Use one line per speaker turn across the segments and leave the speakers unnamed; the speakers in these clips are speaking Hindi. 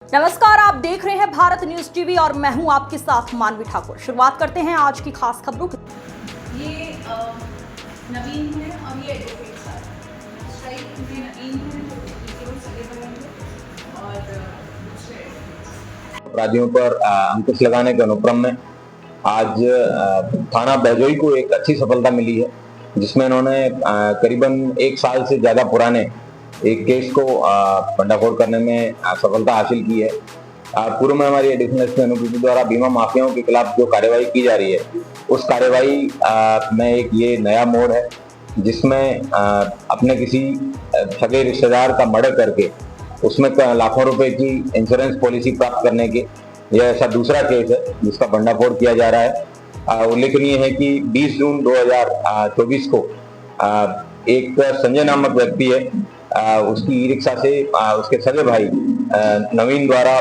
नमस्कार, आप देख रहे हैं भारत न्यूज टीवी और मैं हूं आपके साथ मानवी ठाकुर। शुरुआत करते हैं आज की खास खबरों की।
ये नवीन है और ये एडवोकेट साहब स्ट्राइक में नवीन है जो केवल सगे बने और दूसरे
अपराधियों पर अंकुश लगाने के अनुक्रम में आज थाना बैजोई को एक अच्छी सफलता मिली है, जिसमें इन्होंने करीबन 1 साल से ज्यादा पुराने एक केस को भंडाफोड़ करने में सफलता हासिल की है। पूर्व में हमारी एडिशनल एसपी अनुकृति द्वारा बीमा माफियाओं के खिलाफ जो कार्यवाही की जा रही है, उस कार्यवाही में एक ये नया मोड़ है, जिसमें अपने किसी सगे रिश्तेदार का मर्डर करके उसमें लाखों रुपए की इंश्योरेंस पॉलिसी प्राप्त करने के यह ऐसा दूसरा केस है जिसका भंडाफोड़ किया जा रहा है। उल्लेखनीय है कि 20 जून 2024 को एक संजय नामक व्यक्ति है, उसकी ई रिक्शा से उसके सगे भाई नवीन द्वारा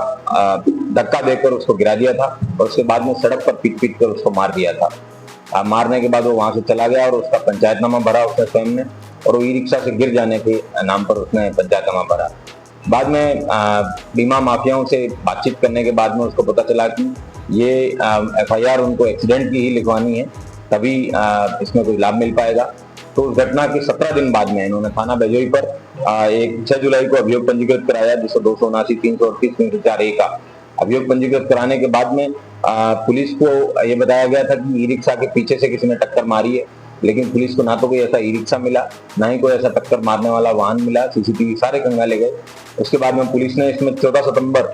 धक्का देकर उसको गिरा दिया था और उसके बाद में सड़क पर पीट कर उसको मार दिया था। मारने के बाद वो वहां से चला गया और उसका पंचायतनामा भरा उसने स्वयं ने, और वो ई रिक्शा से गिर जाने के नाम पर उसने पंचायतनामा भरा। बाद में बीमा माफियाओं से बातचीत करने के बाद में उसको पता चला कि ये FIR उनको एक्सीडेंट की ही लिखवानी है, तभी इसमें कोई लाभ मिल पाएगा। तो उस घटना के 17 दिन बाद में इन्होंने थाना बैजोई पर एक 6 जुलाई को अभियोग पंजीकृत कराया, जिसको 279, 338, 304A का अभियोग पंजीकृत कराने के बाद में पुलिस को ये बताया गया था कि ई रिक्शा के पीछे से किसी ने टक्कर मारी है, लेकिन पुलिस को ना तो कोई ऐसा ई रिक्शा मिला, ना ही कोई ऐसा टक्कर मारने वाला वाहन मिला। CCTV सारे खंगाले गए। उसके बाद में पुलिस ने इसमें 14 सितंबर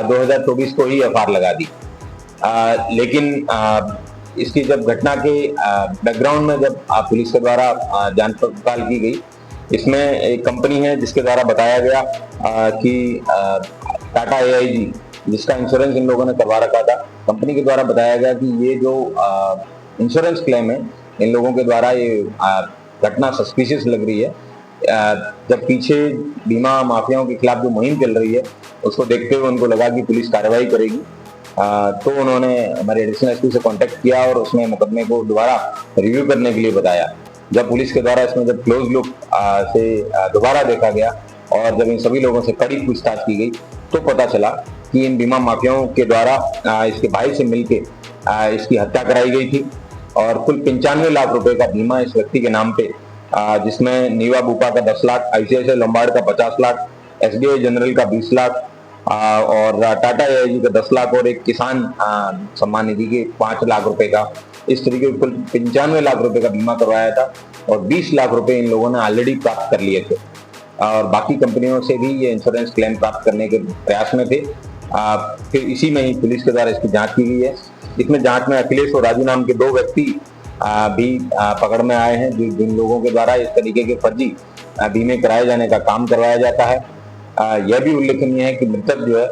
2024 को ही FIR लगा दी। लेकिन इसकी जब घटना के बैकग्राउंड में जब पुलिस के द्वारा जांच पड़ताल की गई, इसमें एक कंपनी है जिसके द्वारा बताया गया कि टाटा AIG, जिसका इंश्योरेंस इन लोगों ने करवा रखा था, कंपनी के द्वारा बताया गया कि ये जो इंश्योरेंस क्लेम है, इन लोगों के द्वारा ये घटना सस्पिशियस लग रही है। जब पीछे बीमा माफियाओं के खिलाफ जो मुहिम चल रही है, उसको देखते हुए उनको लगा कि पुलिस कार्रवाई करेगी, तो उन्होंने हमारे एडिशनल एसपी से कांटेक्ट किया और उसमें मुकदमे को दोबारा रिव्यू करने के लिए बताया। जब पुलिस के द्वारा इसमें जब क्लोज लुक से दोबारा देखा गया और जब इन सभी लोगों से कड़ी पूछताछ की गई, तो पता चला कि इन बीमा माफियाओं के द्वारा इसके भाई से मिलके इसकी हत्या कराई गई थी और कुल 95 लाख रुपए का बीमा इस व्यक्ति के नाम पे, जिसमें नीवा बुपा का 10 लाख, ICICI लोम्बार्ड का 50 लाख, SBI जनरल का 20 लाख और टाटा AIG का 10 लाख और एक किसान सम्मान निधि के 5 लाख रुपए का, इस तरीके कुल 95 लाख रुपए का बीमा करवाया था और 20 लाख रुपए इन लोगों ने ऑलरेडी प्राप्त कर लिए थे और बाकी कंपनियों से भी ये इंश्योरेंस क्लेम प्राप्त करने के प्रयास में थे। फिर इसी में ही पुलिस के द्वारा इसकी जांच की गई है। इसमें जांच में अखिलेश और राजू नाम के 2 व्यक्ति भी पकड़ में आए हैं, जिन लोगों के द्वारा इस तरीके के फर्जी बीमे कराए जाने का काम करवाया जाता है। यह भी उल्लेखनीय है कि मृतक जो है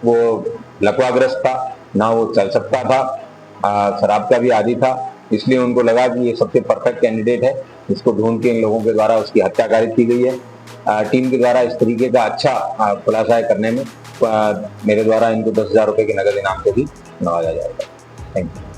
वो लकवाग्रस्त था, ना वो चल सकता था, शराब का भी आदी था, इसलिए उनको लगा कि ये सबसे परफेक्ट कैंडिडेट है, जिसको ढूंढ के इन लोगों के द्वारा उसकी हत्या कारित की गई है। टीम के द्वारा इस तरीके का अच्छा खुलासा करने में मेरे द्वारा इनको 10,000 रुपए के नगद इनाम से भी नवाजा जाएगा। Thank you.